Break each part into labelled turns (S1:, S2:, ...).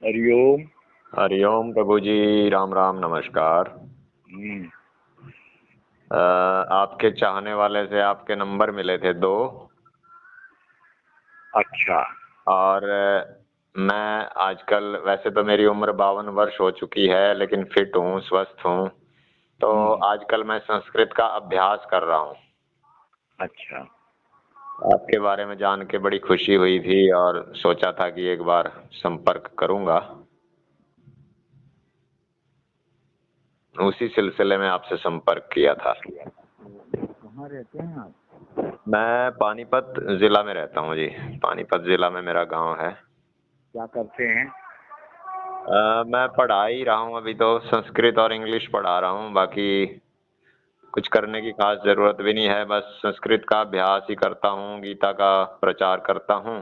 S1: हरिओम।
S2: हरिओम प्रभु जी, राम राम, नमस्कार।
S1: हम्म।
S2: आपके चाहने वाले से आपके नंबर मिले थे दो।
S1: अच्छा।
S2: और मैं आजकल, वैसे तो मेरी उम्र 52 वर्ष हो चुकी है, लेकिन फिट हूँ, स्वस्थ हूँ। तो
S1: हम्म।
S2: आजकल मैं संस्कृत का अभ्यास कर रहा हूँ।
S1: अच्छा।
S2: आपके बारे में जान के बड़ी खुशी हुई थी और सोचा था कि एक बार संपर्क करूंगा। उसी सिलसिले में आपसे संपर्क किया था।
S1: कहाँ रहते हैं आप?
S2: मैं पानीपत जिला में रहता हूँ जी। पानीपत जिला में मेरा गांव है।
S1: क्या करते हैं?
S2: मैं पढ़ा ही रहा हूँ, अभी तो संस्कृत और इंग्लिश पढ़ा रहा हूँ। बाकी कुछ करने की खास जरूरत भी नहीं है, बस संस्कृत का अभ्यास ही करता हूँ, गीता का प्रचार करता हूँ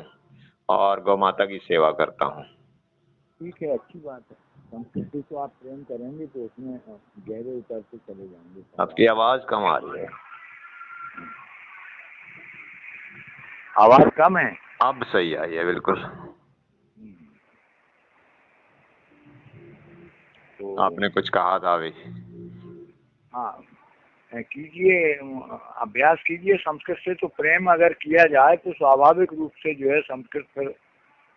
S2: और गौ माता की सेवा करता हूँ।
S1: ठीक है, अच्छी बात है। संस्कृति को आप प्रेम करेंगे तो उसमें गहरे उतरते चले जाएंगे।
S2: आपकी आवाज कम आ रही है।
S1: आवाज कम है?
S2: अब सही आई है, बिल्कुल।
S1: तो
S2: आपने कुछ कहा था अभी।
S1: हाँ, कीजिए, अभ्यास कीजिए संस्कृत से। तो प्रेम अगर किया जाए तो स्वाभाविक रूप से जो है संस्कृत फिर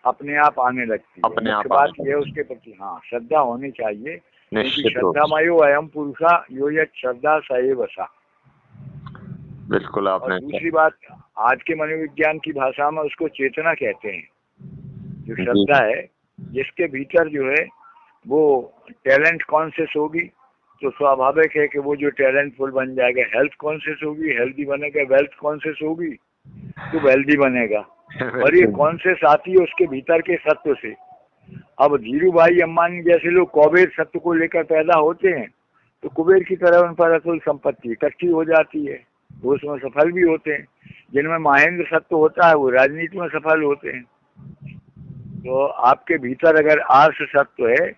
S1: अपने आप आने लगती है।
S2: अपने
S1: मुख्य
S2: आप
S1: बात
S2: आने
S1: यह है
S2: लगे।
S1: उसके प्रति हाँ श्रद्धा होनी चाहिए, क्योंकि
S2: निश्चित रूप से।
S1: श्रद्धामयो अयम पुरुषा यो यत् श्रद्धा स एव सा।
S2: बिल्कुल
S1: और
S2: आपने
S1: दूसरी बात, आज के मनोविज्ञान की भाषा में उसको चेतना कहते हैं। जो
S2: जी।
S1: श्रद्धा है, जिसके भीतर जो है वो टैलेंट कॉन्शियस होगी तो स्वाभाविक है कि वो जो टैलेंटफुल बन जाएगा। हेल्थ कॉन्शियस होगी, हेल्दी बनेगा। वेल्थ कॉन्शियस होगी तो वेल्दी बनेगा। और ये
S2: बिल्कुल।
S1: कॉन्शियस आती है उसके भीतर के सत्व से। अब धीरू भाई अंबानी जैसे लोग कुबेर सत्व को लेकर पैदा होते हैं तो कुबेर की तरह उन पर अतुल संपत्ति इकट्ठी हो जाती है, वो उसमें सफल भी होते हैं। जिनमें महेंद्र सत्व होता है वो राजनीति में सफल होते हैं। तो आपके भीतर अगर आर्ष सत्व है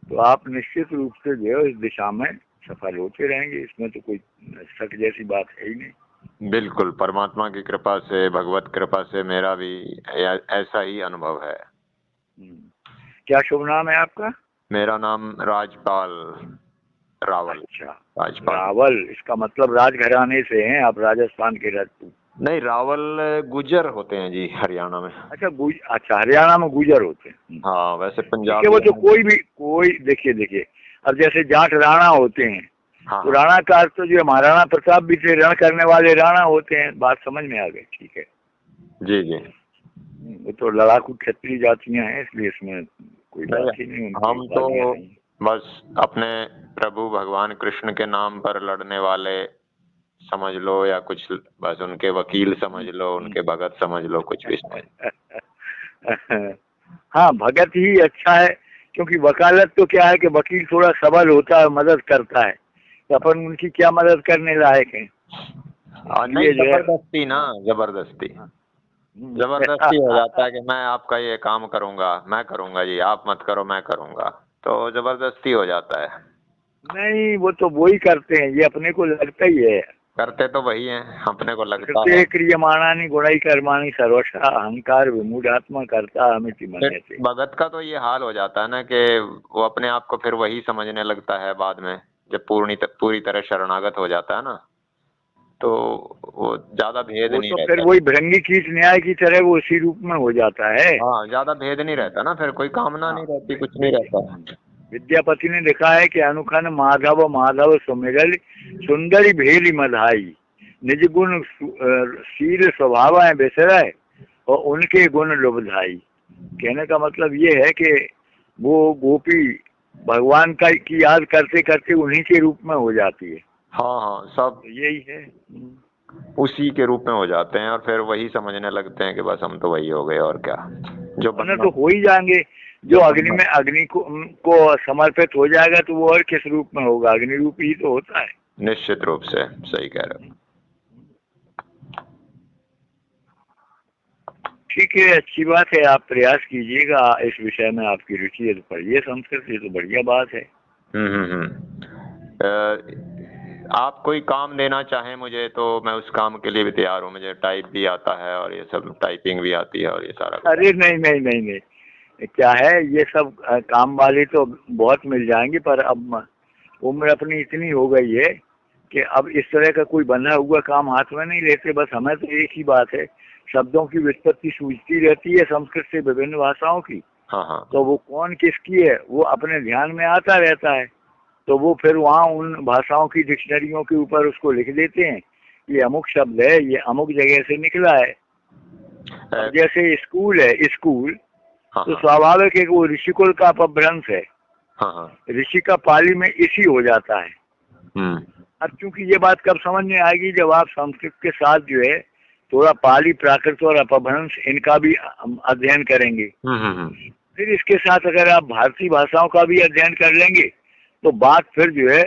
S1: तो आप निश्चित रूप से जो है इस दिशा में सफल होते रहेंगे। इसमें तो कोई शक जैसी बात है ही नहीं।
S2: बिल्कुल, परमात्मा की कृपा से, भगवत कृपा से मेरा भी ऐसा ही अनुभव है।
S1: क्या शुभ नाम है आपका?
S2: मेरा नाम राजपाल रावल।
S1: अच्छा,
S2: राजपाल।
S1: रावल। इसका मतलब राजघराने से हैं आप, राजस्थान के राजपूत?
S2: नहीं, रावल गुजर होते हैं जी, हरियाणा में।
S1: अच्छा, अच्छा, हरियाणा में गुजर होते हैं।
S2: हाँ, वैसे
S1: ठीक है,
S2: पंजाबी
S1: वो तो
S2: हैं।
S1: कोई भी कोई देखिए देखिए, अब जैसे जाट राणा होते हैं
S2: हाँ
S1: तो
S2: हाँ।
S1: राणा का अर्थ तो जो महाराणा प्रताप भी थे, रण करने वाले राणा होते हैं। बात समझ में आ गई? ठीक है।
S2: जी जी।
S1: वो तो लड़ाकू क्षत्रिय जातियां हैं, इसलिए इसमें कोई
S2: नहीं,
S1: बात ही नहीं, उनकी
S2: हम तो
S1: उपाधियां नहीं।
S2: बस अपने प्रभु भगवान कृष्ण के नाम पर लड़ने वाले समझ लो, या कुछ बस उनके वकील समझ लो, उनके भगत समझ लो, कुछ भी समझ
S1: हाँ, भगत ही अच्छा है, क्योंकि वकालत तो क्या है कि वकील थोड़ा सबल होता है, मदद करता है, तो अपन उनकी क्या मदद करने लायक हैं।
S2: लो। नहीं,
S1: इसलिए जो है
S2: जबरदस्ती ना,
S1: हाँ।
S2: जबरदस्ती।
S1: हाँ।
S2: जबरदस्ती हो जाता है कि मैं आपका ये काम करूंगा, मैं करूंगा जी, आप मत करो, मैं करूंगा। तो जबरदस्ती हो जाता है।
S1: नहीं, वो तो वो ही करते हैं, ये अपने को लगता ही है।
S2: करते तो वही हैं, अपने को लगता है।
S1: कृत्य क्रियमाणानि गुणैः कर्माणि सर्वशः अहंकार विमूढ़ात्मा कर्ता अहमिति
S2: फिर
S1: मन्यते।
S2: भगत का तो ये हाल हो जाता है ना कि वो अपने आप को फिर वही समझने लगता है बाद में, जब पूरी तरह शरणागत हो जाता है ना, तो वो ज्यादा भेद
S1: वो
S2: नहीं
S1: तो फिर
S2: रहता।
S1: वही भृंगी कीट न्याय की तरह वो उसी रूप में हो जाता है।
S2: हाँ, ज्यादा भेद नहीं रहता ना, फिर कोई कामना
S1: हाँ,
S2: नहीं रहती, कुछ नहीं रहता।
S1: विद्यापति ने लिखा है कि अनुखन माधव माधव सुमिरल सुंदरी भेली मधाई निज गुण शील स्वभाव है बिसराय और उनके गुण लुभधाई। कहने का मतलब ये है कि वो गोपी भगवान का की याद करते करते उन्हीं के रूप में हो जाती है।
S2: हाँ हाँ, सब
S1: तो यही है।
S2: उसी के रूप में हो जाते हैं और फिर वही समझने लगते हैं कि बस हम तो वही हो गए, और क्या। जो
S1: उन्हें
S2: बनना
S1: तो हो ही जाएंगे। जो
S2: जो
S1: अग्नि
S2: बनना
S1: में अग्नि को समर्पित हो जाएगा तो वो और किस रूप में होगा? अग्नि रूप ही तो होता है।
S2: निश्चित रूप से सही कह रहे हो।
S1: ठीक है, अच्छी बात है, आप प्रयास कीजिएगा। इस विषय में आपकी रुचि है तो पढ़िए संस्कृत, ये तो बढ़िया बात है।
S2: आप कोई काम देना चाहें मुझे तो मैं उस काम के लिए भी तैयार हूँ। मुझे टाइप भी आता है और ये सब टाइपिंग भी आती है और ये सारा कुछ।
S1: अरे नहीं नहीं नहीं नहीं, क्या है, ये सब काम वाले तो बहुत मिल जाएंगे, पर अब उम्र अपनी इतनी हो गई है कि अब इस तरह का कोई बंधा हुआ काम हाथ में नहीं लेते। बस हमें तो एक ही बात है, शब्दों की व्युत्पत्ति सूझती रहती है संस्कृत से विभिन्न भाषाओं की।
S2: हाँ हाँ।
S1: तो वो कौन किसकी है वो अपने ध्यान में आता रहता है, तो वो फिर वहाँ उन भाषाओं की डिक्शनरियों के ऊपर उसको लिख देते हैं, ये अमुक शब्द है, ये अमुक जगह से निकला है। अब जैसे स्कूल है, स्कूल
S2: हाँ
S1: तो
S2: हाँ
S1: स्वाभाविक है कि वो ऋषिकुल का अपभ्रंश है,
S2: हाँ हाँ।
S1: ऋषि का पाली में इसी हो जाता है। अब चूंकि ये बात कब समझ में आएगी, जब आप संस्कृत के साथ जो है थोड़ा पाली, प्राकृत और अपभ्रंश इनका भी अध्ययन करेंगे। फिर इसके साथ अगर आप भारतीय भाषाओं का भी अध्ययन कर लेंगे तो बात फिर जो है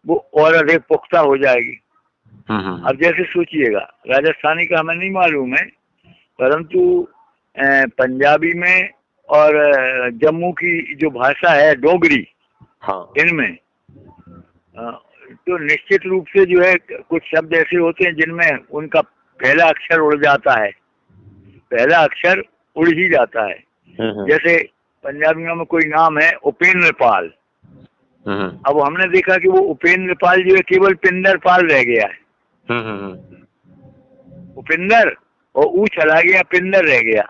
S1: वो और अधिक पुख्ता हो जाएगी। अब जैसे सोचिएगा, राजस्थानी का हमें नहीं मालूम है, परंतु पंजाबी में और जम्मू की जो भाषा है डोगरी,
S2: हाँ।
S1: इनमें तो निश्चित रूप से जो है कुछ शब्द ऐसे होते हैं जिनमें उनका पहला अक्षर उड़ जाता है, पहला अक्षर उड़ ही जाता है। जैसे पंजाबियों में कोई नाम है उपेंद्र पाल, अब हमने देखा कि वो उपेंद्र पाल जो है केवल पिंदर पाल रह गया है। उपेंद्र और ऊ चला गया, पिंदर रह गया।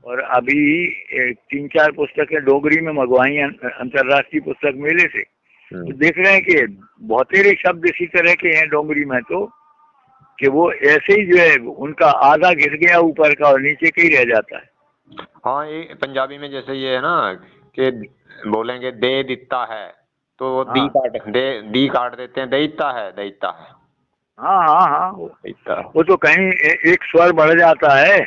S1: और अभी 3-4 पुस्तकें डोगरी में मंगवाई अंतर्राष्ट्रीय पुस्तक मेले से, तो देख रहे हैं कि बहुतेरे शब्द इसी तरह के हैं डोगरी में, तो कि वो ऐसे ही जो है उनका आधा घिस गया ऊपर का और नीचे का ही रह जाता है।
S2: हाँ, ये पंजाबी में जैसे ये है ना कि बोलेंगे दे दिता है तो वो दी काट देते हैं, दैता है, दैता है।
S1: हाँ हाँ हाँ, वो तो कहीं एक स्वर बढ़ जाता है,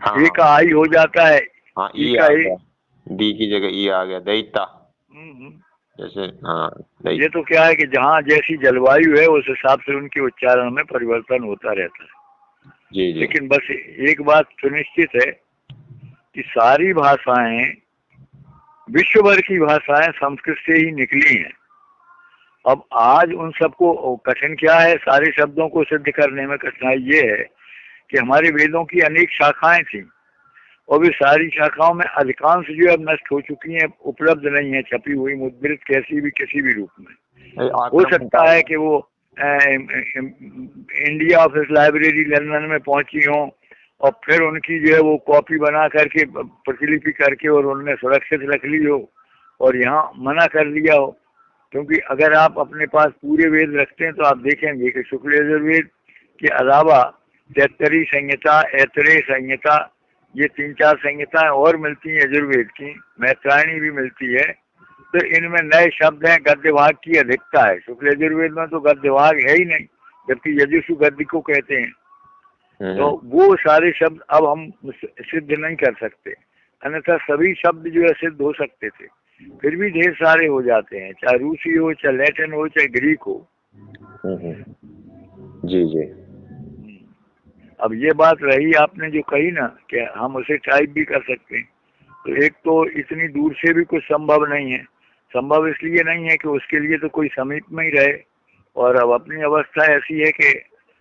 S2: हाँ,
S1: ए का आई हो जाता है।
S2: हाँ, ई आ गया, दी की जगह ई आ गया, दैता जैसे। हाँ,
S1: ये तो क्या है कि जहाँ जैसी जलवायु है उस हिसाब से उनके उच्चारण में परिवर्तन होता रहता है।
S2: जी जी।
S1: लेकिन बस एक बात सुनिश्चित है कि सारी भाषाएं, विश्व भर की भाषाएं संस्कृत से ही निकली हैं। अब आज उन सबको कठिन क्या है, सारे शब्दों को सिद्ध करने में कठिनाई ये है कि हमारे वेदों की अनेक शाखाएं थी और वे सारी शाखाओं में अधिकांश जो है अब नष्ट हो चुकी हैं, उपलब्ध नहीं है छपी हुई मुद्रित कैसी भी किसी भी रूप में। हो सकता है कि वो इंडिया ऑफिस लाइब्रेरी लंदन में पहुंची हो और फिर उनकी जो है वो कॉपी बना करके प्रतिलिपि करके और उन्होंने सुरक्षित रख ली हो और यहाँ मना कर दिया हो। क्योंकि अगर आप अपने पास पूरे वेद रखते हैं तो आप देखेंगे कि शुक्ल यजुर्वेद के अलावा तैत्तरीय संहिता, ऐतरेय संहिता, ये 3-4 संहिताएं और मिलती हैं यजुर्वेद की, मैत्रायणी भी मिलती है। तो इनमें नए शब्द हैं, गद्य भाग की अधिकता है। शुक्ल यजुर्वेद में तो गद्य भाग है ही नहीं, जबकि यजुषु गद्य को कहते हैं। तो वो सारे शब्द अब हम सिद्ध नहीं कर सकते, अन्यथा सभी शब्द जो है सिद्ध हो सकते थे, फिर भी ढेर सारे हो जाते हैं, चाहे रूसी हो, चाहे लैटिन हो, चाहे ग्रीक हो।
S2: जी जी।
S1: अब ये बात रही आपने जो कही ना कि हम उसे टाइप भी कर सकते हैं, तो एक तो इतनी दूर से भी कुछ संभव नहीं है। संभव इसलिए नहीं है कि उसके लिए तो कोई समीप में ही रहे, और अब अपनी अवस्था ऐसी है कि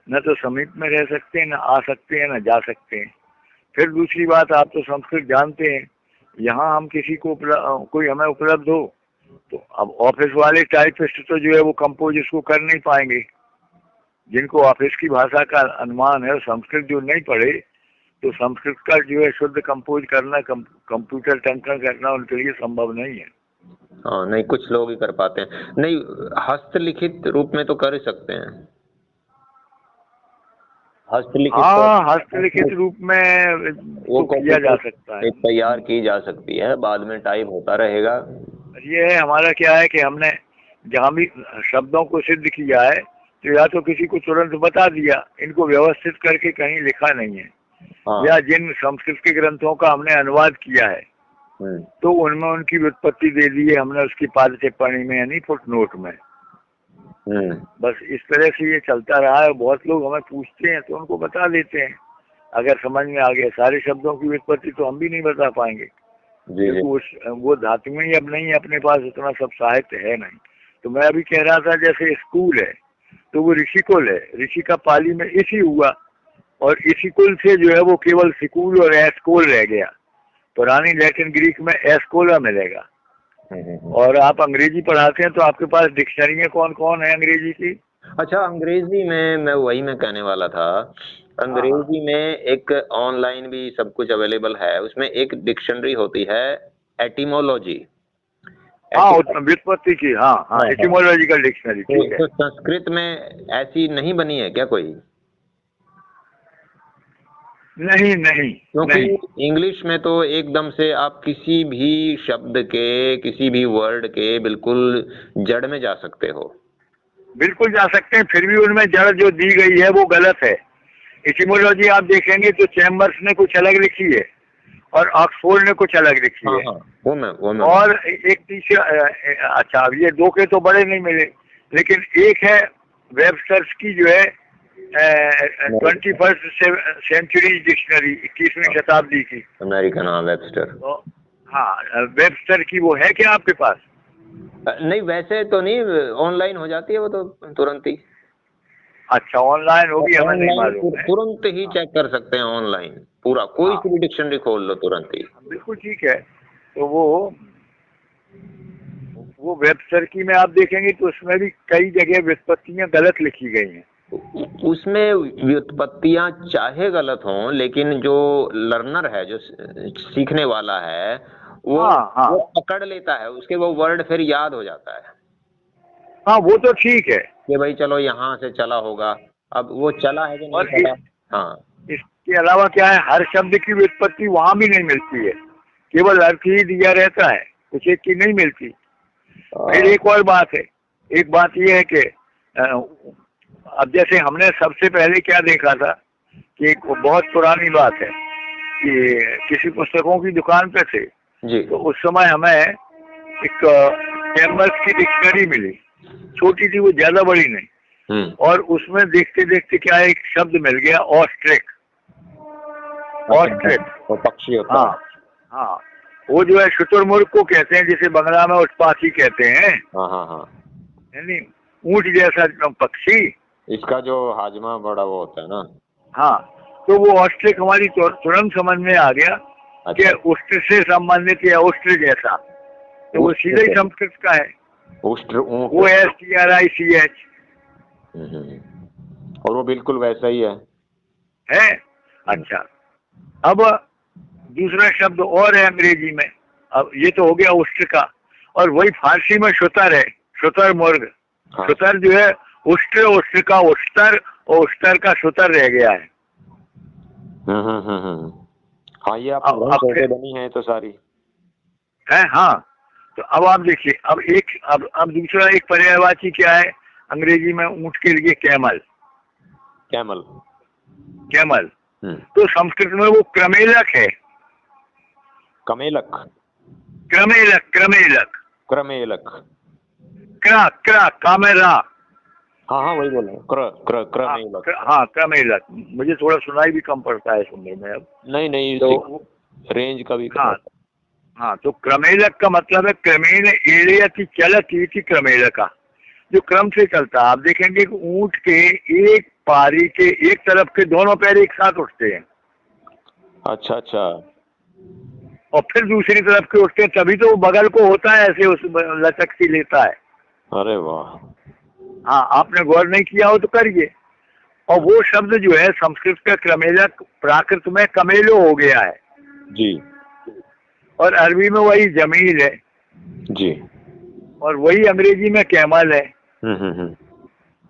S1: न तो समीप में रह सकते हैं, न आ सकते हैं, न जा सकते हैं। फिर दूसरी बात, आप तो संस्कृत जानते हैं, यहाँ हम किसी को कोई हमें उपलब्ध हो तो अब ऑफिस वाले टाइपिस्ट तो जो है वो कंपोज इसको कर नहीं पाएंगे, जिनको ऑफिस की भाषा का अनुमान है, संस्कृत जो नहीं पढ़े, तो संस्कृत का जो है शुद्ध कंपोज करना, कंप्यूटर टंकन करना उनके लिए संभव नहीं है।
S2: हाँ, नहीं, कुछ लोग ही कर पाते हैं। नहीं, हस्तलिखित रूप में तो कर ही सकते हैं।
S1: हस्तलिखित रूप में वो किया जा सकता है,
S2: तैयार की जा सकती है, बाद में टाइप होता रहेगा।
S1: ये है हमारा क्या है कि हमने जहाँ भी शब्दों को सिद्ध किया है तो या तो किसी को तुरंत बता दिया, इनको व्यवस्थित करके कहीं लिखा नहीं है। हाँ। या जिन संस्कृत के ग्रंथों का हमने अनुवाद किया है तो उनमें उनकी व्युत्पत्ति दे दी है हमने उसकी पाद टिप्पणी में, यानी फुटनोट में। बस इस तरह से ये चलता रहा है। बहुत लोग हमें पूछते हैं तो उनको बता देते हैं, अगर समझ में आ गया। सारे शब्दों की व्युत्पत्ति तो हम भी नहीं बता पाएंगे, क्योंकि वो धातु में ही अब नहीं है अपने पास, उतना सब साहित्य है नहीं। तो मैं अभी कह रहा था जैसे स्कूल है तो वो ऋषिकुल है, ऋषि का पाली में इसी हुआ, और इसी कुल से जो है वो केवल सिकूल और एस्कूल रह गया। पुरानी लैटिन ग्रीक में एस्कोला मिलेगा। और आप अंग्रेजी पढ़ाते हैं तो आपके पास डिक्शनरी कौन कौन है अंग्रेजी की?
S2: अच्छा, अंग्रेजी में मैं कहने वाला था, अंग्रेजी में एक ऑनलाइन भी सब कुछ अवेलेबल है, उसमें एक डिक्शनरी होती है एटिमोलॉजी।
S1: हाँ, व्युत्पत्ति की। हाँ हाँ, एटिमोलॉजिकल डिक्शनरी, ठीक है।
S2: तो संस्कृत में ऐसी नहीं बनी है क्या कोई?
S1: नहीं नहीं,
S2: क्योंकि इंग्लिश में तो एकदम से आप किसी भी शब्द के, किसी भी वर्ड के बिल्कुल जड़ में जा सकते हो।
S1: बिल्कुल जा सकते हैं, फिर भी उनमें जड़ जो दी गई है वो गलत है। एटिमोलॉजी आप देखेंगे तो चैम्बर्स ने कुछ अलग लिखी है और ऑक्सफोर्ड ने कुछ अलग लिखी है।
S2: हाँ, वो मैं
S1: और एक तीसरा, अच्छा, अब ये दो के तो बड़े नहीं मिले, लेकिन एक है वेबस्टर्स की जो है 21st सेंचुरी डिक्शनरी, 21वीं शताब्दी की,
S2: अमेरिकन। हाँ, वेबस्टर।
S1: तो हाँ, वेबस्टर की वो है क्या आपके पास?
S2: नहीं, वैसे तो नहीं, ऑनलाइन हो जाती है वो तो तुरंत ही।
S1: अच्छा, ऑनलाइन होगी, हमें नहीं मालूम है।
S2: तुरंत ही चेक कर सकते हैं ऑनलाइन, पूरा कोई सी भी डिक्शनरी खोल लो तुरंत ही।
S1: बिल्कुल ठीक है। तो वो वेबस्टर की में आप देखेंगे तो उसमें भी कई जगह व्युत्पत्तियां गलत लिखी गई हैं।
S2: उसमें व्युत्पत्तियां चाहे गलत हों, लेकिन जो लर्नर है, जो सीखने वाला है, वो पकड़ लेता है, उसके वो वर्ड फिर याद हो जाता है।
S1: हाँ, वो तो ठीक है
S2: कि भाई चलो यहाँ से चला होगा, अब वो चला है कि नहीं चला। हाँ,
S1: इसके अलावा क्या है, हर शब्द की व्युत्पत्ति वहां भी नहीं मिलती है, केवल अर्थ ही दिया रहता है, कुछ एक की नहीं मिलती। फिर एक और बात है, एक बात ये है कि अब जैसे हमने सबसे पहले क्या देखा था कि एक बहुत पुरानी बात है कि किसी पुस्तकों की दुकान पे थे जी, तो उस समय हमें एक चैम्बर्स की डिक्शनरी मिली, छोटी थी वो, ज्यादा बड़ी नहीं, और उसमें देखते देखते क्या एक शब्द मिल गया, ऑस्ट्रिक। ऑस्ट्रिक
S2: वो पक्षी होता है।
S1: हाँ, वो जो है शुतुरमुर्ग को कहते हैं, जिसे बंगला में उत्पाती कहते हैं।
S2: हाँ,
S1: यानी ऊंट जैसा पक्षी,
S2: इसका जो हाजमा बड़ा वो होता है ना।
S1: हाँ, तो वो ऑस्ट्रिक हमारी तुरंत समझ में आ गया कि उष्ट्र से संबंधित या उष्ट्र जैसा, तो वो सीधे ही संस्कृत का है,
S2: उष्ट्र,
S1: वो STRICH,
S2: और वो बिल्कुल वैसा ही है।
S1: अच्छा, अब दूसरा शब्द और है अंग्रेजी में। अब ये तो हो गया उष्ट्र का, और वही फारसी में शुतर है, शुतर मुर्ग। शुतर जो है उष्ट्र, उष्ट्र का उष्तर, और उष्तर का शुतर रह गया है।
S2: हाँ, ये आप बनी है तो सारी
S1: है। हाँ, तो अब आप देखिए, अब दूसरा एक पर्यायवाची क्या है अंग्रेजी में ऊंट के लिए? कैमल।
S2: Camel,
S1: camel. तो संस्कृत में वो क्रमेलक है।
S2: कमेलक,
S1: क्रमेलक, क्रमेलक,
S2: क्रमेलक,
S1: क्रा क्रा कामेरा।
S2: हाँ, वही बोल रहा हूँ, क्रमेलक।
S1: हाँ, क्रमेलक। मुझे थोड़ा सुनाई भी कम पड़ता है सुनने में अब।
S2: नहीं,
S1: तो
S2: रेंज का भी।
S1: हाँ, तो क्रमेलक का मतलब है क्रमेण एड़यति चलति इति क्रमेलका, जो क्रम से चलता है। आप देखेंगे कि ऊंट के एक पारी के एक तरफ के दोनों पैर एक साथ उठते हैं।
S2: अच्छा।
S1: और फिर दूसरी तरफ के उठते हैं, तभी तो वो बगल को होता है ऐसे, उस लचक सी लेता है।
S2: अरे वाह।
S1: हाँ, आपने गौर नहीं किया हो तो करिए। और वो शब्द जो है संस्कृत का क्रमेलक प्राकृत में कमेलो हो गया है
S2: जी, और
S1: अरबी में वही जमील है
S2: जी, और
S1: वही अंग्रेजी में कैमल है।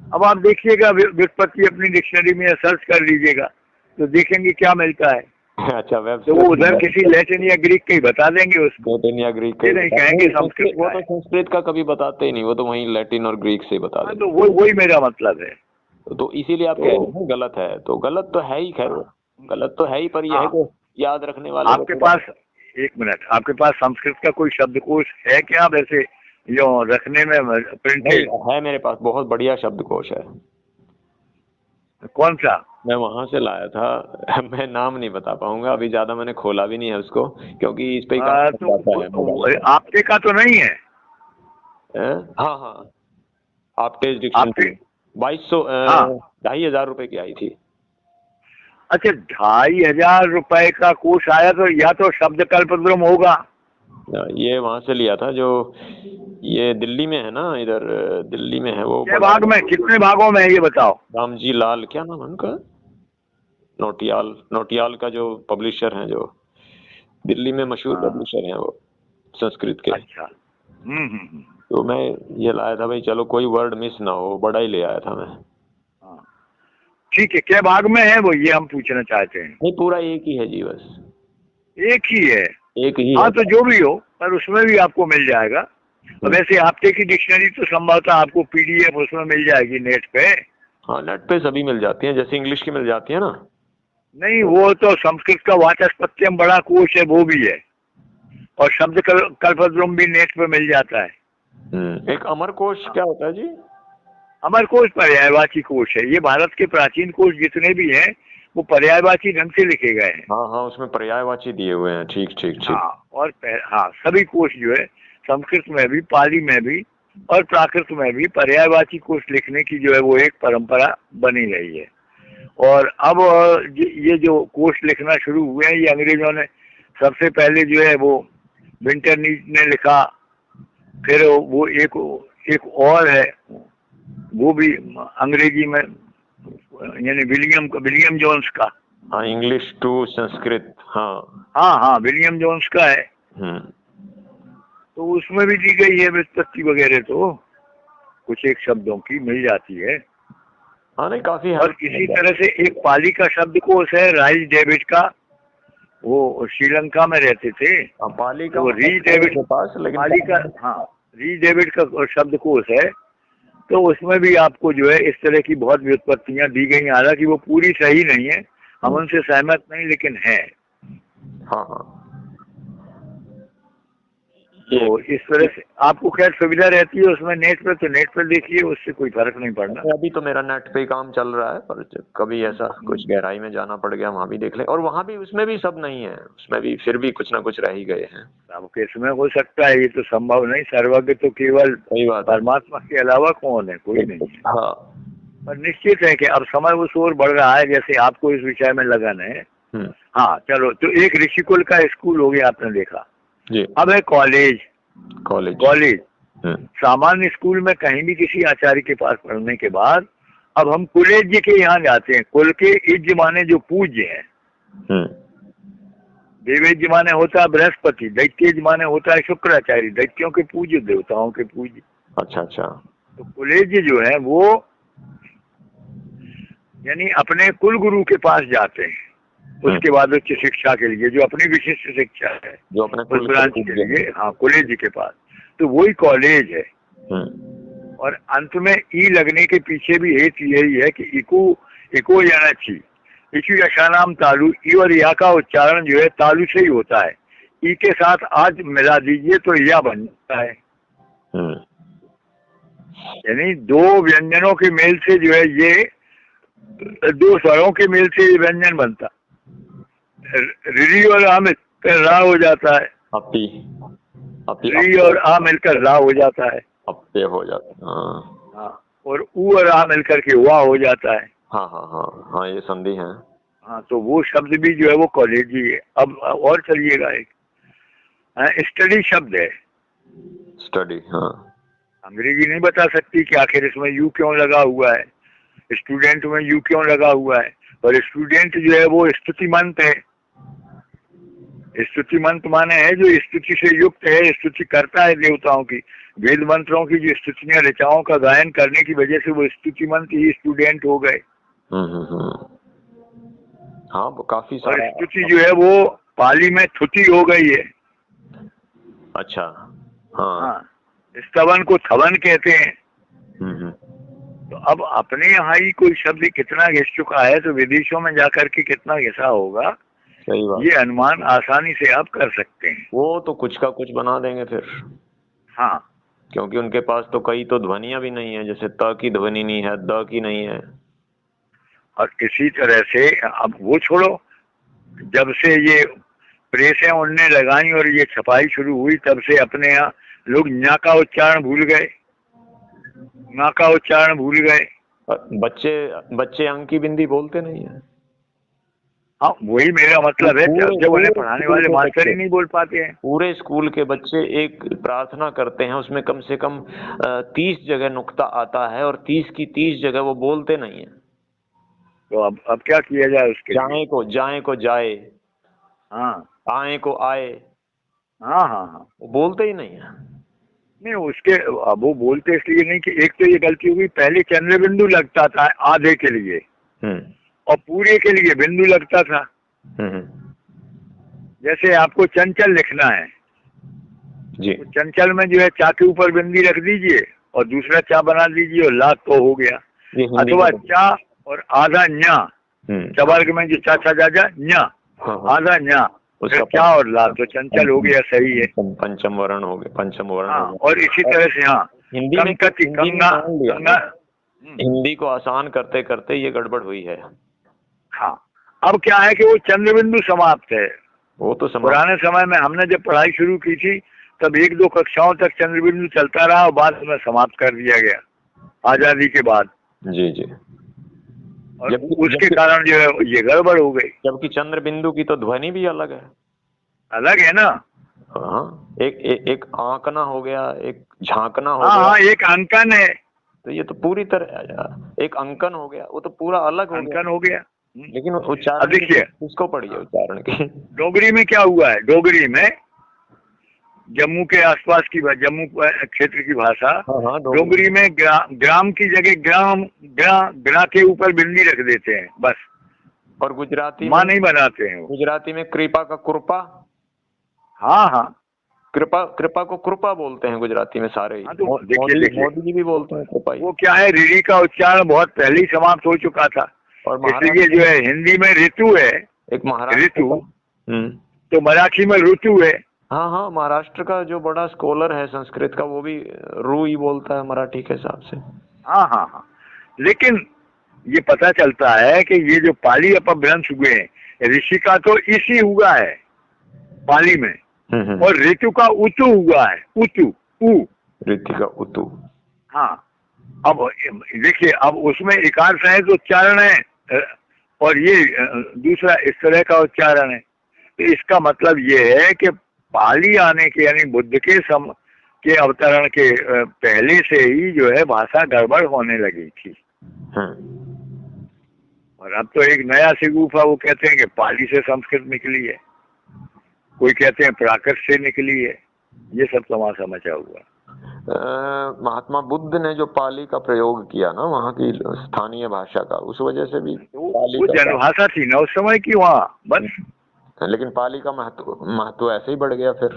S1: अब आप देखिएगा, व्युत्पत्ति अपनी डिक्शनरी में सर्च कर लीजिएगा तो देखेंगे क्या मिलता है।
S2: अच्छा,
S1: तो वो उधर किसी लैटिन या ग्रीक का ही बता देंगे उसको,
S2: लैटिन या ग्रीक
S1: नहीं कहेंगे संस्कृत।
S2: वो तो संस्कृत का कभी बताते ही नहीं, वो तो वहीं लैटिन और ग्रीक से ही बता देते।
S1: तो वही मेरा मतलब है।
S2: तो इसीलिए आप कह रहे हैं गलत है, तो गलत तो है ही, खैर गलत तो है ही, पर यह है कि याद रखने वाले।
S1: आपके पास, एक मिनट, आपके पास संस्कृत का कोई शब्दकोश है क्या वैसे यो रखने में प्रिंटेड?
S2: है, मेरे पास बहुत बढ़िया शब्दकोश है।
S1: कौन सा?
S2: मैं वहां से लाया था, मैं नाम नहीं बता पाऊंगा अभी, ज्यादा मैंने खोला भी नहीं है उसको, क्योंकि इस पे
S1: आपके का तो नहीं है?
S2: हाँ, आपके डिक्शनरी 2200 2,500 रुपए की आई थी।
S1: अच्छा, 2500 रुपए का कोर्स आया, तो या तो शब्द कल्पद्रुम होगा।
S2: ये वहां से लिया था जो, ये दिल्ली में है ना, इधर दिल्ली में है वो
S1: क्या
S2: बड़ा
S1: भाग में, कितने भागों में है ये बताओ।
S2: रामजी लाल, क्या नाम है उनका, नोटियाल, नोटियाल का जो पब्लिशर है, जो दिल्ली में मशहूर
S1: हाँ,
S2: पब्लिशर हैं वो, संस्कृत के।
S1: अच्छा। हम्म।
S2: तो मैं ये लाया था भाई, चलो कोई वर्ड मिस ना हो, बड़ा ही ले आया था मैं।
S1: हाँ, ठीक है, क्या भाग में है वो, ये हम पूछना चाहते हैं।
S2: नहीं, पूरा एक ही है जी, बस
S1: एक ही है।
S2: एक ही
S1: हाँ,
S2: है।
S1: तो जो भी हो, पर उसमें भी आपको मिल जाएगा। और वैसे हफ्ते की डिक्शनरी तो संभवतः आपको पीडीएफ उसमें मिल जाएगी नेट पे।
S2: हाँ, नेट पे सभी मिल जाती हैं, जैसे इंग्लिश की मिल जाती है ना।
S1: नहीं, वो तो संस्कृत का वाचस्पत्यम बड़ा कोश है, वो भी है। और शब्द कल्पद्रुम भी नेट पे मिल जाता है।
S2: एक अमर कोश क्या होता है जी?
S1: अमर कोश पर्यायवाची कोश है। ये भारत के प्राचीन कोश जितने भी हैं वो पर्यायवाची ढंग से लिखे गए हैं।
S2: हाँ हाँ, उसमें पर्यायवाची दिए हुए हैं, ठीक ठीक ठीक।
S1: हाँ, और हाँ, सभी कोश जो है, संस्कृत में भी, पाली में भी और प्राकृत में भी पर्यायवाची कोश लिखने की जो है वो एक परंपरा बनी रही है। और अब ये जो कोश लिखना शुरू हुए हैं, ये अंग्रेजों ने सबसे पहले जो है वो विंटरनीट ने लिखा। फिर वो एक और है, वो भी अंग्रेजी में, यानी विलियम जोन्स का।
S2: हाँ, इंग्लिश टू संस्कृत, हाँ।
S1: हाँ हाँ, विलियम जोन्स का है।
S2: हम्म।
S1: तो उसमें भी दी गई है व्युत्पत्ति वगैरह, तो कुछ एक शब्दों की मिल जाती है।
S2: हाँ, नहीं काफी
S1: और इसी तरह से एक पाली का शब्दकोश है, राइस डेविड का। वो श्रीलंका में रहते थे।
S2: पाली का
S1: वो री डेविड
S2: के पास, लेकिन
S1: पाली का, हाँ, री डेविड का शब्दकोश है। तो उसमें भी आपको जो है इस तरह की बहुत व्युत्पत्तियां दी गई। हालांकि वो पूरी सही नहीं है, हम उनसे सहमत नहीं, लेकिन है।
S2: हाँ हाँ।
S1: तो इस तरह से आपको खैर सुविधा रहती है उसमें नेट पे, तो नेट पर देखिए, उससे कोई फर्क नहीं पड़ना।
S2: अभी तो मेरा नेट पे ही काम चल रहा है, पर जब कभी ऐसा कुछ गहराई में जाना पड़ गया, वहां भी देख ले। और वहां भी, उसमें भी सब नहीं है, उसमें भी फिर भी कुछ ना कुछ रह ही गए हैं।
S1: अब किसमें हो सकता है, ये तो संभव नहीं। सर्वज्ञ तो केवल
S2: सही बात है।
S1: परमात्मा के अलावा कौन है, कोई नहीं है।
S2: हाँ।
S1: पर निश्चित है कि अब समय उस ओर बढ़ रहा है, जैसे आपको इस विषय में लगन है। हाँ, चलो, तो एक ऋषिकुल का स्कूल हो गया, आपने देखा।
S2: जी।
S1: अब है कॉलेज।
S2: कॉलेज।
S1: सामान्य स्कूल में कहीं भी किसी आचार्य के पास पढ़ने के बाद अब हम कुलेज के यहाँ जाते हैं। कुल के इज्ज माने जो पूज्य है। देवेज्य माने होता है बृहस्पति, दैत्यज माने होता है शुक्राचार्य, दैत्यों के पूज्य, देवताओं के पूज्य।
S2: अच्छा अच्छा।
S1: तो कुलेज जो है वो यानी अपने कुल गुरु के पास जाते हैं, उसके बाद उच्च शिक्षा के लिए, जो अपनी विशिष्ट शिक्षा है,
S2: जो अपने
S1: उस ब्रांच के लिए, हाँ, कुलेज के पास। तो वही कॉलेज है। और अंत में ई लगने के पीछे भी हेतु यही है कि इको यानाची, इचु यशानाम तालु, ई और या का उच्चारण जो है तालु से ही होता है। ई के साथ आज मिला दीजिए तो या बन जाता है। यानी दो व्यंजनों के मेल से जो है ये, दो स्वरों के मेल से ये व्यंजन बनता। री और आ मिलकर रा हो जाता है। री और आ मिलकर रा हो जाता है।
S2: अपे हो जाता है।
S1: हाँ, और ऊ और आ मिलकर के वाह हो जाता है।
S2: हाँ हाँ हाँ हाँ, ये संधि है।
S1: हाँ, तो वो शब्द भी जो है वो कॉलेजी है। अब और चलिएगा, एक स्टडी शब्द है।
S2: स्टडी, हाँ।
S1: अंग्रेजी नहीं बता सकती कि आखिर इसमें यू क्यों लगा हुआ है, स्टूडेंट में यू क्यों लगा हुआ है। और स्टूडेंट जो है वो स्तुतिमंत है। स्तुतिमंत माने है जो स्तुति से युक्त है, स्तुति करता है देवताओं की। वेद मंत्रों की जो स्तुतियां, ऋचाओं का गायन करने की वजह से वो स्तुतिमंत ही स्टूडेंट हो गए।
S2: हाँ, वो काफी सारा।
S1: और स्तुति जो है वो पाली में थुति हो गई है।
S2: अच्छा। हाँ।
S1: स्तवन को थवन कहते हैं। तो अब अपने यहाँ ही कोई शब्द कितना घिस चुका है, तो विदेशों में जाकर के कितना घिसा होगा,
S2: सही बात।
S1: ये अनुमान आसानी से आप कर सकते हैं।
S2: वो तो कुछ का कुछ बना देंगे फिर।
S1: हाँ,
S2: क्योंकि उनके पास तो कई तो ध्वनियां भी नहीं है, जैसे त की ध्वनि नहीं है, द की नहीं है।
S1: और इसी तरह से अब वो छोड़ो, जब से ये प्रेसें उनने लगाई और ये छपाई शुरू हुई, तब से अपने यहाँ लोग ञा का उच्चारण भूल गए, ञा का उच्चारण भूल गए।
S2: बच्चे अंक की बिंदी बोलते नहीं है।
S1: हाँ, वही मेरा मतलब है, जब उन्हें पढ़ाने वाले मास्टर ही नहीं बोल पाते हैं।
S2: पूरे स्कूल के बच्चे एक प्रार्थना करते हैं, उसमें कम से कम 30 जगह नुक्ता आता है और 30 की 30 जगह वो बोलते नहीं है।
S1: तो अब क्या किया जाए उसके लिए?
S2: जाए को जाए,
S1: हाँ
S2: आए को आए,
S1: हाँ हाँ हाँ।
S2: वो बोलते ही नहीं है।
S1: नहीं, उसके अब वो बोलते इसलिए नहीं कि एक तो ये गलती हुई, पहले चंद्र बिंदु लगता था आधे के लिए और पूरे के लिए बिंदु लगता था। जैसे आपको चंचल लिखना है
S2: जी,
S1: तो चंचल में जो है चा के ऊपर बिंदी रख दीजिए और दूसरा चा बना दीजिए और ला तो हो गया। अथवा चा और आधा न्या, चवर्ग में जो चा चा जा जा न्या, आधा न्या, उसका क्या और ला, तो चंचल हो गया, सही है,
S2: पंचम वर्ण हो गया, पंचम वर्ण।
S1: हाँ, और इसी तरह से हाँ
S2: हिंदी में हिंदी को आसान करते करते ये गड़बड़ हुई है।
S1: हाँ, अब क्या है कि वो चंद्र बिंदु समाप्त है।
S2: वो तो
S1: पुराने समय में हमने जब पढ़ाई शुरू की थी तब 1-2 कक्षाओं तक चंद्र बिंदु चलता रहा और बाद में समाप्त कर दिया गया आजादी के बाद।
S2: जी जी।
S1: और उसके कारण जो है ये गड़बड़ हो गई।
S2: जबकि चंद्र बिंदु की तो ध्वनि भी अलग है।
S1: अलग है ना?
S2: हाँ, एक आंकना हो गया, एक झांकना हो
S1: गया।
S2: हाँ,
S1: एक अंकन है।
S2: तो ये तो पूरी तरह एक अंकन हो गया, वो तो पूरा अलग हो गया।
S1: अंकन हो गया।
S2: लेकिन उच्चारण
S1: देखिए
S2: किसको पढ़िए उच्चारण की।
S1: डोगरी में क्या हुआ है? डोगरी में जम्मू के आसपास की जम्मू क्षेत्र की भाषा,
S2: हाँ,
S1: डोगरी में ग्राम की जगह ग्राम ग्रा के ऊपर बिंदी रख देते हैं बस।
S2: और गुजराती
S1: माँ नहीं बनाते हैं।
S2: गुजराती में कृपा का कृपा।
S1: हाँ हाँ,
S2: कृपा को कृपा बोलते हैं गुजराती में सारे ही।
S1: हाँ, तो देखिए
S2: मोदी जी भी बोलते हैं कृपा।
S1: वो क्या है, रीढ़ी का उच्चारण बहुत पहले ही समाप्त हो चुका था और इसलिए जो है हिंदी में ऋतु है,
S2: एक महाराष्ट्र
S1: ऋतु, तो मराठी में ऋतु है।
S2: हाँ हाँ, महाराष्ट्र का जो बड़ा स्कॉलर है संस्कृत का वो भी रू ही बोलता है मराठी के हिसाब से।
S1: हाँ हाँ हाँ, लेकिन ये पता चलता है कि ये जो पाली अपभ्रंश हुए हैं, ऋषि का तो इसी हुआ है पाली में, और ऋतु का उतु हुआ है, उतु उ
S2: ऋतु का उतु।
S1: हाँ, अब देखिए, अब उसमें इकार सहित उच्चारण है और ये दूसरा इस तरह का उच्चारण है। तो इसका मतलब ये है कि पाली आने के यानी बुद्ध के अवतरण के पहले से ही जो है भाषा गड़बड़ होने लगी थी। और अब तो एक नया सिगुफा, वो कहते हैं कि पाली से संस्कृत निकली है, कोई कहते हैं प्राकृत से निकली है। ये सब तमाशा मचा हुआ।
S2: महात्मा बुद्ध ने जो पाली का प्रयोग किया ना, वहाँ की स्थानीय भाषा का, उस वजह से भी
S1: वो जनभाषा थी ना उस समय की वहाँ, बस।
S2: लेकिन पाली का महत्व ऐसे ही बढ़ गया। फिर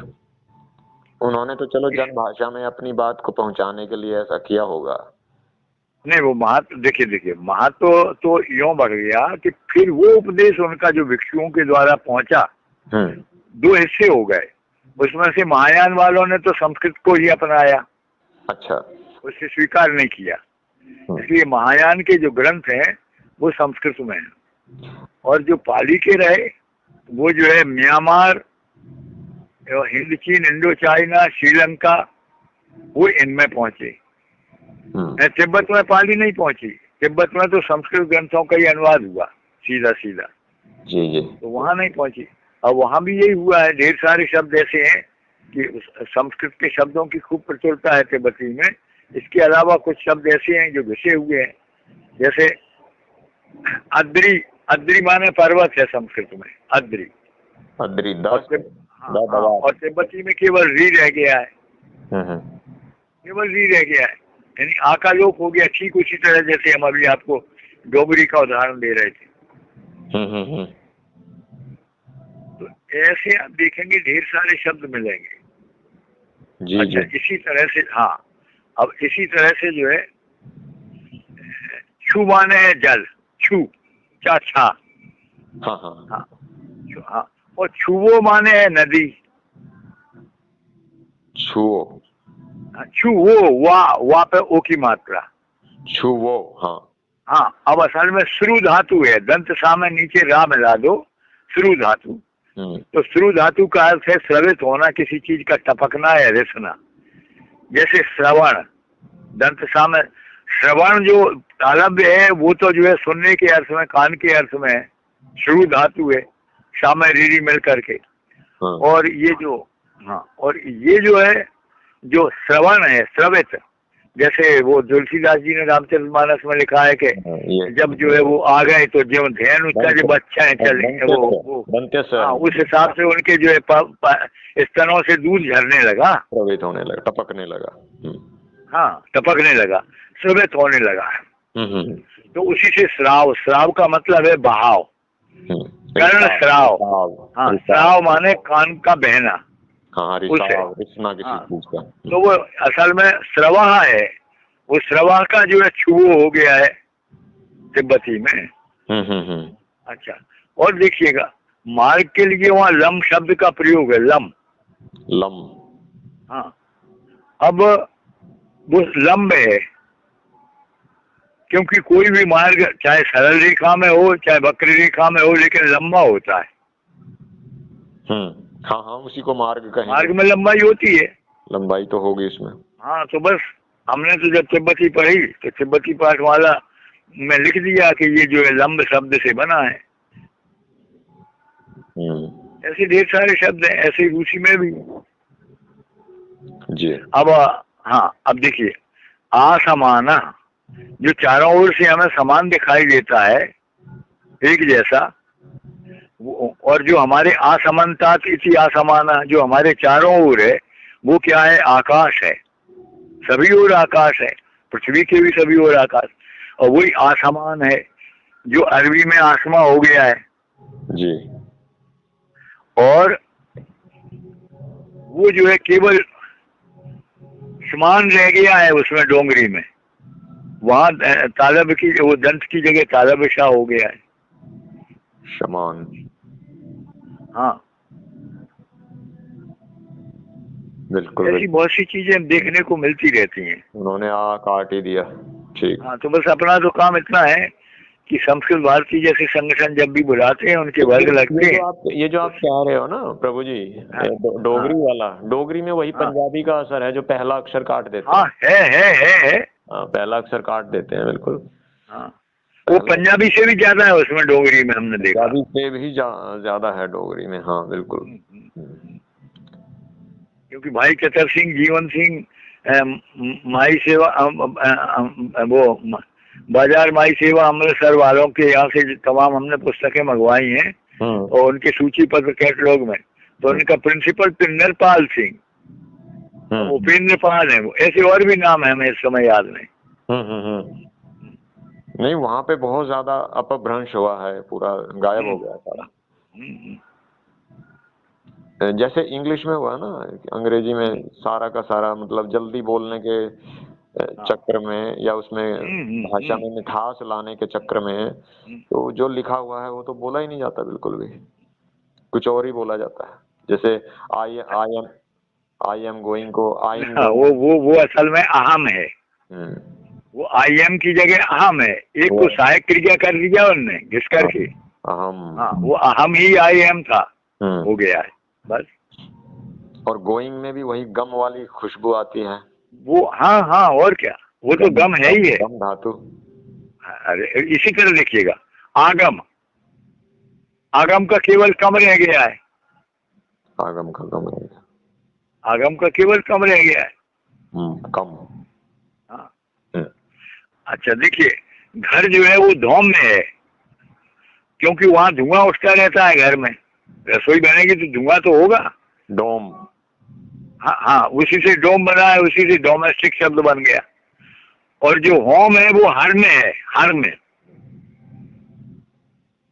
S2: उन्होंने तो चलो जनभाषा में अपनी बात को पहुंचाने के लिए ऐसा किया होगा।
S1: नहीं, वो महत्व देखिए महत्व तो यूं बढ़ गया कि फिर वो उपदेश उनका जो भिक्षुओं के द्वारा पहुंचा, 2 हिस्से हो गए। उसमें से महायान वालों ने तो संस्कृत को ही अपनाया,
S2: अच्छा,
S1: उसे स्वीकार नहीं किया, इसलिए महायान के जो ग्रंथ हैं वो संस्कृत में हैं। और जो पाली के रहे वो जो है म्यांमार, हिंद चीन, इंडो चाइना, श्रीलंका, वो इनमें पहुंचे। तिब्बत में पाली नहीं पहुंची। तिब्बत में तो संस्कृत ग्रंथों का ही अनुवाद हुआ सीधा सीधा,
S2: जी जी, तो
S1: वहां नहीं पहुंची। और वहां भी यही हुआ है, ढेर सारे शब्द ऐसे हैं कि संस्कृत के शब्दों की खूब प्रचुरता है तिब्बती में। इसके अलावा कुछ शब्द ऐसे हैं जो घुसे हुए हैं, जैसे अद्री, अद्री माने पर्वत है संस्कृत में, अद्री, और तिब्बती में केवल री रह गया है, केवल री रह गया है, यानी आकालोक हो गया। ठीक उसी तरह जैसे हम अभी आपको डोगरी का उदाहरण दे रहे थे। तो ऐसे आप देखेंगे ढेर सारे शब्द मिलेंगे।
S2: जी,
S1: अच्छा, इसी तरह से हाँ, अब इसी तरह से जो है छू माने है जल, छू, चा छा,
S2: हाँ हाँ
S1: हाँ हाँ, और छुवो माने है नदी,
S2: छुओ,
S1: छुवो, वा पे ओ की मात्रा,
S2: छुवो, हाँ
S1: हाँ। अब असल में श्रु धातु है, दंत सा में नीचे रा मिला दो, श्रु धातु। तो श्रु धातु का अर्थ है श्रवित होना, किसी चीज का टपकना या रिसना। जैसे श्रवण, दंत सा में श्रवण जो तालव्य है वो तो जो है सुनने के अर्थ में, कान के अर्थ में, श्रु धातु है, शामे रीरी मिल करके।
S2: हाँ।
S1: और ये जो, हाँ, और ये जो है, जो श्रवण है, श्रवित, जैसे वो तुलसीदास जी ने रामचरितमानस में लिखा है कि जब जो है वो आ गए तो जो ध्यान उसका जो बच्चा है चले वो हाँ, उस हिसाब से उनके जो है स्तनों से दूध झरने लगा,
S2: प्रवेश होने लगा, टपकने लगा।
S1: हाँ, टपकने लगा, श्रवित होने लगा। तो उसी से श्राव, श्राव का मतलब है बहाव, कर्ण श्राव। हाँ, श्राव माने कान का बहना।
S2: हाँ, रिश्ना किसी चीज का।
S1: तो वो असल में श्रवा है, वो श्रवा का जो है छुओ हो गया है तिब्बती में। अच्छा, और देखिएगा मार्ग के लिए वहाँ लम शब्द का प्रयोग है, लम।
S2: लम,
S1: हाँ, अब वो लंब है, क्योंकि कोई भी मार्ग चाहे सरल रेखा में हो चाहे वक्र रेखा में हो, लेकिन लंबा होता है।
S2: हाँ हाँ, उसी को मार्ग कहेंगे।
S1: मार्ग में लंबाई होती है,
S2: लंबाई तो होगी इसमें।
S1: हाँ, तो बस हमने तो जब तिब्बती पढ़ी तो तिब्बती पाठमाला में लिख दिया कि ये जो है लंब शब्द से बना है। ऐसे ढेर सारे शब्द हैं, ऐसे रूसी में भी
S2: जी।
S1: अब हाँ, अब देखिए असमाना, जो चारों ओर से हमें समान दिखाई देता है, एक जैसा, और जो हमारे असमानता इसी असमाना, जो हमारे चारों ओर है, वो क्या है? आकाश है, सभी ओर आकाश है, पृथ्वी के भी सभी ओर आकाश, और वही असमान है जो अरबी में आसमा हो गया है
S2: जी।
S1: और वो जो है केवल समान रह गया है उसमें, डोंगरी में, वहां तालब की, वो दंत की जगह तालब शाह हो गया है,
S2: समान।
S1: हाँ,
S2: बिल्कुल,
S1: ऐसी बहुत सी चीजें देखने को मिलती रहती हैं।
S2: उन्होंने काट ही दिया। ठीक।
S1: हाँ, तो बस अपना तो काम इतना है कि संस्कृत भारती जैसे संगठन जब भी बुलाते हैं उनके वर्ग लगते हैं।
S2: ये जो आप कह रहे हो ना प्रभु जी, डोगरी वाला, डोगरी में वही पंजाबी का असर है जो पहला अक्षर काट देते हैं।
S1: हाँ, है।
S2: पहला अक्षर काट देते हैं, बिल्कुल।
S1: हाँ, वो पंजाबी से भी ज्यादा है उसमें, डोगरी में हमने देखा।
S2: पंजाबी से भी ज्यादा है डोगरी में, हाँ बिल्कुल।
S1: क्योंकि भाई चतर सिंह, जीवन सिंह, माई सेवा, वो बाजार माई सेवा अमृतसर वालों के यहाँ से तमाम हमने पुस्तकें मंगवाई हैं, और उनके सूची पत्र कैटलॉग में, तो उनका प्रिंसिपल पिंदरपाल सिंह, उपेंद्र पाल है, ऐसे और भी नाम है, हमें इस समय याद नहीं।
S2: नहीं, वहाँ पे बहुत ज्यादा अपभ्रंश हुआ है, पूरा गायब हो गया सारा। जैसे इंग्लिश में हुआ ना, अंग्रेजी में सारा का सारा, मतलब जल्दी बोलने के चक्कर में, या उसमें भाषा में मिठास लाने के चक्कर में, तो जो लिखा हुआ है वो तो बोला ही नहीं जाता बिल्कुल भी, कुछ और ही बोला जाता है। जैसे आई एम गोइंग को आई एम,
S1: वो असल में अहम है, वो आई एम की जगह अहम है, एक को सहायक क्रिया कर दिया उनने घिस करके, अहम। हाँ, वो अहम ही आई एम था, हो गया है बस। और
S2: गोइंग में भी वही गम वाली खुशबू आती है
S1: वो, हाँ, और क्या, वो तो गम है ही है,
S2: गम धातु।
S1: अरे इसी तरह देखिएगा, आगम, आगम का केवल कम रह गया है,
S2: आगम का कम रह गया,
S1: आगम का केवल कम रह गया है,
S2: कम।
S1: हाँ। अच्छा, देखिए घर जो है वो धोम में है, क्योंकि वहां धुआं उठता रहता है, घर में रसोई बनेगी तो धुआं तो होगा,
S2: डोम।
S1: हाँ, उसी से डोम बना है, उसी से डोमेस्टिक शब्द बन गया। और जो होम है वो हर में है, हर में,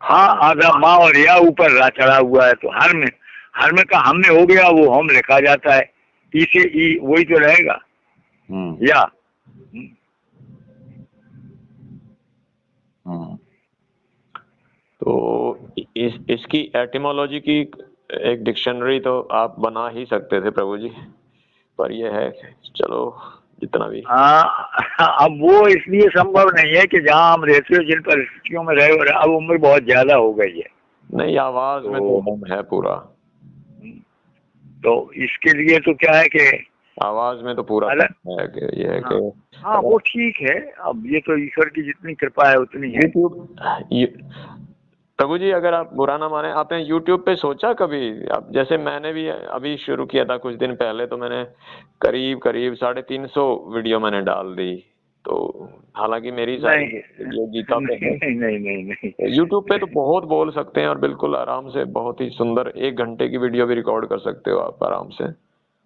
S1: हाँ आधा माँ और या ऊपर रा चढ़ा हुआ है, तो हर में का हम में हो गया, वो होम लिखा जाता है, ई से ई वही तो रहेगा, या
S2: तो इसकी एटिमोलॉजी की एक डिक्शनरी तो आप बना ही सकते थे प्रभु जी, पर ये है, चलो जितना भी।
S1: अब वो इसलिए संभव नहीं है कि जहाँ हम रहते हो, जिन परिस्थितियों में रहे हो, अब उम्र बहुत ज्यादा हो गई है।
S2: नहीं, आवाज में तो दम है पूरा,
S1: तो इसके लिए तो क्या है कि
S2: आवाज में तो पूरा है कि ये है कि
S1: हाँ, वो ठीक है। अब ये तो ईश्वर की जितनी कृपा है उतनी है।
S2: प्रभु जी, अगर आप बुरा ना माने, आपने यूट्यूब पे सोचा कभी, अब जैसे मैंने भी अभी शुरू किया था कुछ दिन पहले, तो मैंने करीब करीब 350 वीडियो मैंने डाल दी। तो हालांकि मेरी सारी
S1: नहीं
S2: वीडियो गीता पे
S1: नहीं
S2: है।
S1: नहीं नहीं नहीं नहीं।
S2: यूट्यूब पे तो बहुत बोल सकते हैं और बिल्कुल आराम से, बहुत ही सुंदर 1 घंटे की वीडियो भी रिकॉर्ड कर सकते हो आप आराम से,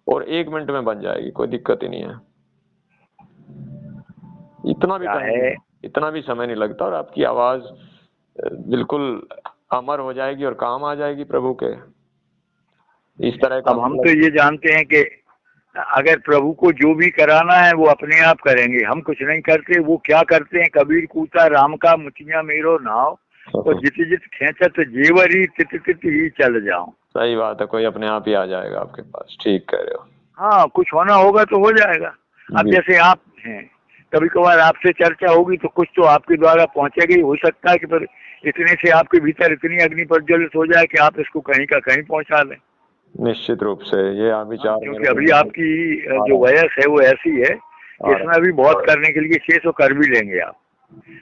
S2: और 1 मिनट में बन जाएगी, कोई दिक्कत ही नहीं है। इतना भी
S1: क्या
S2: टाइम
S1: है,
S2: नहीं, इतना भी समय नहीं लगता, और आपकी आवाज बिल्कुल अमर हो जाएगी और काम आ जाएगी प्रभु के। इस तरह का
S1: अब हम तो
S2: मतलब।
S1: ये जानते हैं कि अगर प्रभु को जो भी कराना है वो अपने आप करेंगे, हम कुछ नहीं करते। वो क्या करते हैं, कबीर कूता राम का मुचिया मेरो नाव, और जित जित खेचत जेवरी तित तित ही चल जाऊं।
S2: सही बात है, कोई अपने आप ही आ जाएगा आपके पास, ठीक कह रहे हो।
S1: हाँ, कुछ होना होगा तो हो जाएगा। अब
S2: जी।
S1: जैसे आप हैं, कभी कभार आपसे चर्चा होगी तो कुछ तो आपके द्वारा पहुंचेगा ही। हो सकता है कि पर इतने से आपके भीतर इतनी अग्नि प्रज्वलित हो जाए कि आप इसको कहीं का कहीं पहुंचा दें।
S2: निश्चित रूप से ये
S1: हाँ,
S2: विचार
S1: क्योंकि
S2: मेरे को
S1: अभी
S2: बहुत
S1: आपकी
S2: आ
S1: जो
S2: रहा
S1: वयस है वो ऐसी है कि
S2: आ
S1: इसमें
S2: रहा
S1: अभी बहुत करने के लिए शेष, तो कर भी लेंगे आप।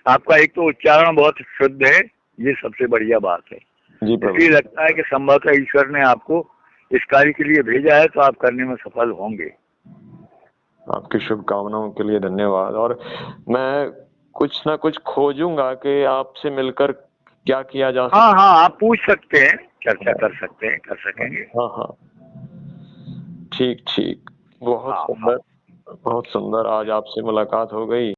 S1: आपका एक तो उच्चारण बहुत शुद्ध है, ये सबसे बढ़िया बात है।
S2: जी प्रभु।
S1: इसलिए लगता है कि संभवतः ईश्वर ने आपको इस कार्य के लिए भेजा है, तो आप करने में सफल होंगे।
S2: आपकी शुभकामनाओं के लिए धन्यवाद। और मैं कुछ ना कुछ खोजूंगा कि आपसे मिलकर क्या किया जा
S1: हाँ
S2: सकता
S1: हाँ, आप पूछ सकते हैं, चर्चा
S2: है।
S1: कर सकते हैं, कर सकेंगे।
S2: हाँ हाँ, ठीक ठीक, बहुत
S1: हाँ हाँ।
S2: सुंदर, बहुत सुंदर। आज आपसे मुलाकात हो गई।